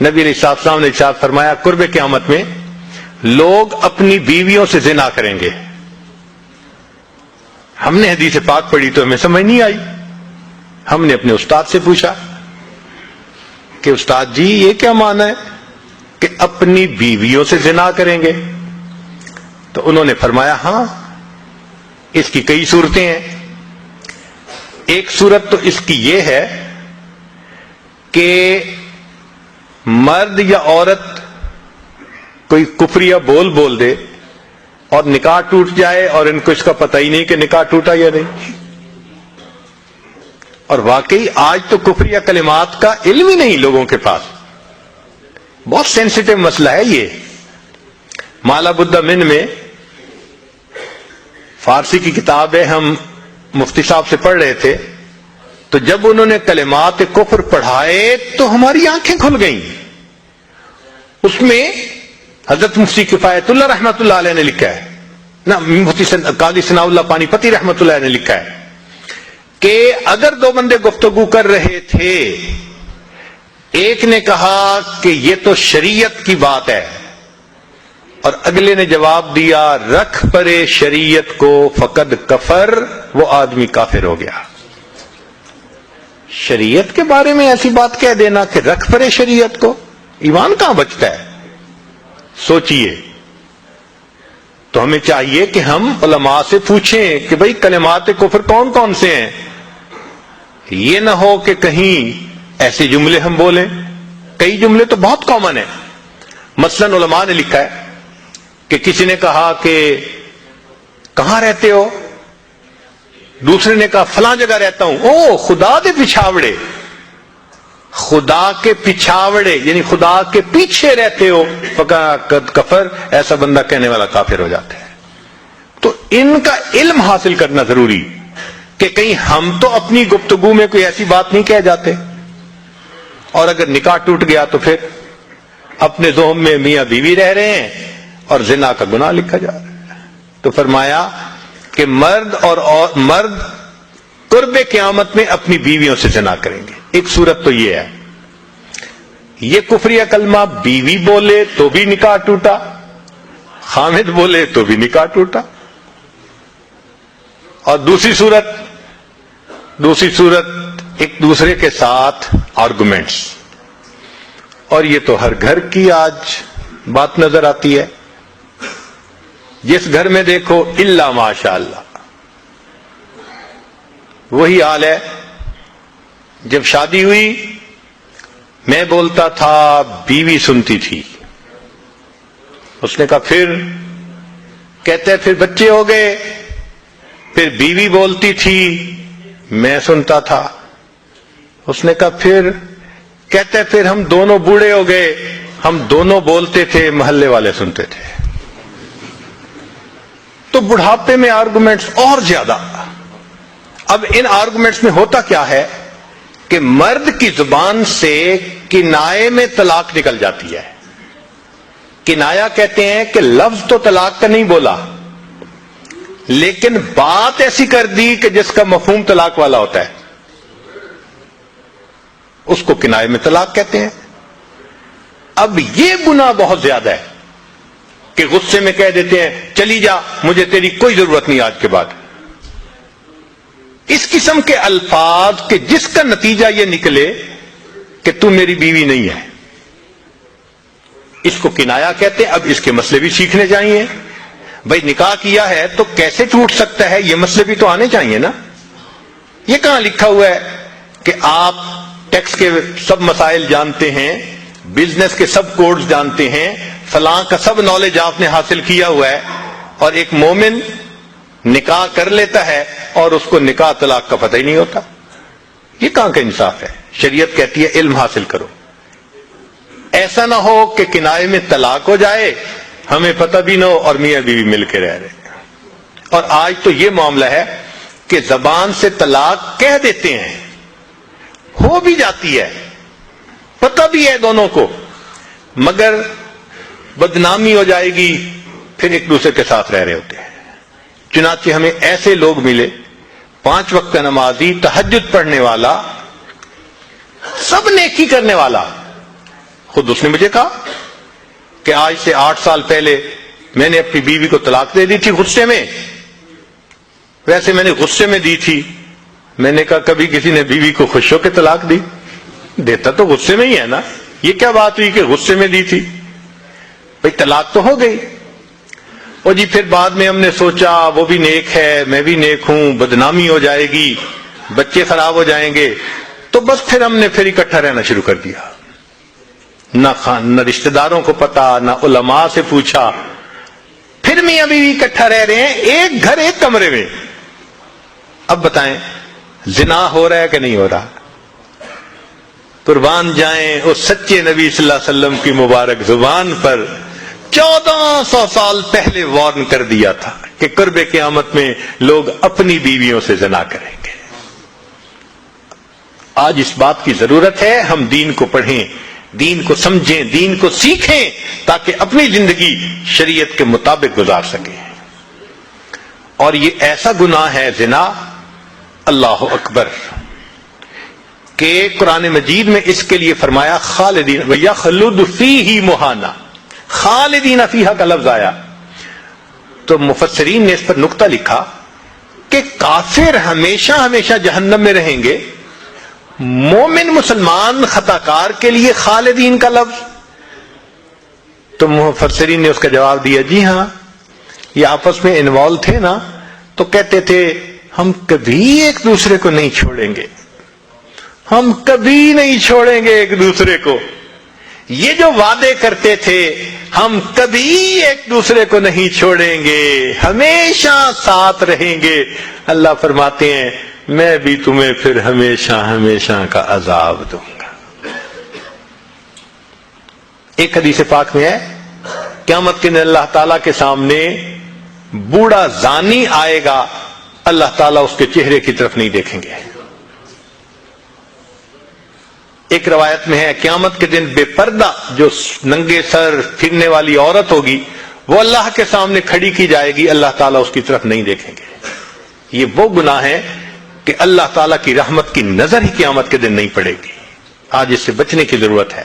نبی علیہ السلام نے ارشاد فرمایا قرب قیامت میں لوگ اپنی بیویوں سے زنا کریں گے. ہم نے حدیث پاک پڑھی تو ہمیں سمجھ نہیں آئی. ہم نے اپنے استاد سے پوچھا کہ استاد جی یہ کیا معنی ہے کہ اپنی بیویوں سے زنا کریں گے؟ تو انہوں نے فرمایا ہاں اس کی کئی صورتیں ہیں. ایک صورت تو اس کی یہ ہے کہ مرد یا عورت کوئی کفریہ بول دے اور نکاح ٹوٹ جائے اور ان کو اس کا پتہ ہی نہیں کہ نکاح ٹوٹا یا نہیں. اور واقعی آج تو کفریہ کلمات کا علم ہی نہیں لوگوں کے پاس. بہت سینسیٹیو مسئلہ ہے یہ. مالا بدہ من میں فارسی کی کتاب ہے, ہم مفتی صاحب سے پڑھ رہے تھے, تو جب انہوں نے کلمات کفر پڑھائے تو ہماری آنکھیں کھل گئیں. اس میں حضرت مفتی کفایت اللہ رحمۃ اللہ علیہ نے لکھا ہے, نا مفتی قاضی ثناء اللہ پانی پتی رحمۃ اللہ نے لکھا ہے کہ اگر دو بندے گفتگو کر رہے تھے, ایک نے کہا کہ یہ تو شریعت کی بات ہے اور اگلے نے جواب دیا رکھ پرے شریعت کو فقد کفر, وہ آدمی کافر ہو گیا. شریعت کے بارے میں ایسی بات کہہ دینا کہ رکھ پرے شریعت کو, ایمان کہاں بچتا ہے؟ سوچئے. تو ہمیں چاہیے کہ ہم علماء سے پوچھیں کہ بھئی کلمات کفر کون کون سے ہیں. یہ نہ ہو کہ کہیں ایسے جملے ہم بولیں. کئی جملے تو بہت کامن ہیں. مثلا علماء نے لکھا ہے کہ کسی نے کہا کہ کہاں رہتے ہو؟ دوسرے نے کہا فلاں جگہ رہتا ہوں. او خدا دے پچھاوڑے, خدا کے پچھاوڑے یعنی خدا کے پیچھے رہتے ہو, فقد کفر, ایسا بندہ کہنے والا کافر ہو جاتا ہے. تو ان کا علم حاصل کرنا ضروری کہ کہیں ہم تو اپنی گفتگو میں کوئی ایسی بات نہیں کہہ جاتے, اور اگر نکاح ٹوٹ گیا تو پھر اپنے ذہن میں میاں بیوی رہ رہے ہیں اور زنا کا گناہ لکھا جا رہا ہے. تو فرمایا کہ مرد قرب قیامت میں اپنی بیویوں سے زنا کریں گے. ایک صورت تو یہ ہے, یہ کفریہ کلمہ بیوی بولے تو بھی نکاح ٹوٹا, خامد بولے تو بھی نکاح ٹوٹا. اور دوسری صورت ایک دوسرے کے ساتھ آرگومنٹس, اور یہ تو ہر گھر کی آج بات نظر آتی ہے. جس گھر میں دیکھو الا ماشاء اللہ وہی حال ہے. جب شادی ہوئی میں بولتا تھا, بیوی سنتی تھی. اس نے کہا پھر, کہتے پھر بچے ہو گئے, پھر بیوی بولتی تھی میں سنتا تھا. اس نے کہا پھر, کہتے پھر ہم دونوں بوڑھے ہو گئے, ہم دونوں بولتے تھے محلے والے سنتے تھے. تو بڑھاپے میں آرگومنٹس اور زیادہ. اب ان آرگومنٹس میں ہوتا کیا ہے کہ مرد کی زبان سے کنائے میں طلاق نکل جاتی ہے. کنایا کہتے ہیں کہ لفظ تو طلاق کا نہیں بولا, لیکن بات ایسی کر دی کہ جس کا مفہوم طلاق والا ہوتا ہے, اس کو کنائے میں طلاق کہتے ہیں. اب یہ گناہ بہت زیادہ ہے کہ غصے میں کہہ دیتے ہیں چلی جا, مجھے تیری کوئی ضرورت نہیں آج کے بعد. اس قسم کے الفاظ کہ جس کا نتیجہ یہ نکلے کہ تم میری بیوی نہیں ہے, اس کو کنایا کہتے ہیں. اب اس کے مسئلے بھی سیکھنے چاہیے. بھائی نکاح کیا ہے تو کیسے ٹوٹ سکتا ہے, یہ مسئلے بھی تو آنے چاہیے نا. یہ کہاں لکھا ہوا ہے کہ آپ ٹیکس کے سب مسائل جانتے ہیں, بزنس کے سب کوڈز جانتے ہیں, فلاں کا سب نالج آپ نے حاصل کیا ہوا ہے, اور ایک مومن نکاح کر لیتا ہے اور اس کو نکاح طلاق کا پتہ ہی نہیں ہوتا. یہ کہاں کا انصاف ہے؟ شریعت کہتی ہے علم حاصل کرو. ایسا نہ ہو کہ کنائے میں طلاق ہو جائے, ہمیں پتہ بھی نہ ہو اور میاں بیوی مل کے رہ رہے ہیں. اور آج تو یہ معاملہ ہے کہ زبان سے طلاق کہہ دیتے ہیں, ہو بھی جاتی ہے, پتہ بھی ہے دونوں کو, مگر بدنامی ہو جائے گی, پھر ایک دوسرے کے ساتھ رہ رہے ہوتے ہیں. چنانچہ ہمیں ایسے لوگ ملے, 5 وقت کا نمازی, تہجد پڑھنے والا, سب نیکی کرنے والا, خود اس نے مجھے کہا کہ آج سے 8 سال پہلے میں نے اپنی بیوی کو طلاق دے دی تھی غصے میں. ویسے میں نے غصے میں دی تھی. میں نے کہا کبھی کسی نے بیوی کو خوش ہو کے طلاق دی؟ دیتا تو غصے میں ہی ہے نا. یہ کیا بات ہوئی کہ غصے میں دی تھی؟ بھئی طلاق تو ہو گئی. اور جی پھر بعد میں ہم نے سوچا وہ بھی نیک ہے میں بھی نیک ہوں, بدنامی ہو جائے گی, بچے خراب ہو جائیں گے, تو بس پھر ہم نے پھر اکٹھا رہنا شروع کر دیا. نہ رشتہ داروں کو پتا, نہ علماء سے پوچھا. پھر میاں بیوی اکٹھا رہ رہے ہیں, ایک گھر ایک کمرے میں. اب بتائیں زنا ہو رہا ہے کہ نہیں ہو رہا؟ قربان جائیں اس سچے نبی صلی اللہ علیہ وسلم کی مبارک زبان پر 1400 سال پہلے وارن کر دیا تھا کہ قرب قیامت میں لوگ اپنی بیویوں سے زنا کریں گے. آج اس بات کی ضرورت ہے ہم دین کو پڑھیں, دین کو سمجھیں, دین کو سیکھیں, تاکہ اپنی زندگی شریعت کے مطابق گزار سکیں. اور یہ ایسا گناہ ہے زنا, اللہ اکبر, کہ قرآن مجید میں اس کے لیے فرمایا خالدین وَيَخْلُدُ فِيهِ مُحَانَا, خالدین فیہا کا لفظ آیا. تو مفسرین نے اس پر نقطہ لکھا کہ کافر ہمیشہ ہمیشہ جہنم میں رہیں گے, مومن مسلمان خطا کار کے لیے خالدین کا لفظ. تو مفسرین نے اس کا جواب دیا جی ہاں, یہ آپس میں انوالو تھے نا, تو کہتے تھے ہم کبھی ایک دوسرے کو نہیں چھوڑیں گے, ہم کبھی نہیں چھوڑیں گے ایک دوسرے کو. یہ جو وعدے کرتے تھے ہم کبھی ایک دوسرے کو نہیں چھوڑیں گے, ہمیشہ ساتھ رہیں گے, اللہ فرماتے ہیں میں بھی تمہیں پھر ہمیشہ ہمیشہ کا عذاب دوں گا. ایک حدیث پاک میں ہے قیامت کے دن اللہ تعالیٰ کے سامنے بوڑھا زانی آئے گا, اللہ تعالیٰ اس کے چہرے کی طرف نہیں دیکھیں گے. ایک روایت میں ہے قیامت کے دن بے پردہ جو ننگے سر پھرنے والی عورت ہوگی وہ اللہ کے سامنے کھڑی کی جائے گی, اللہ تعالیٰ اس کی طرف نہیں دیکھیں گے. یہ وہ گناہ ہے کہ اللہ تعالیٰ کی رحمت کی نظر ہی قیامت کے دن نہیں پڑے گی. آج اس سے بچنے کی ضرورت ہے.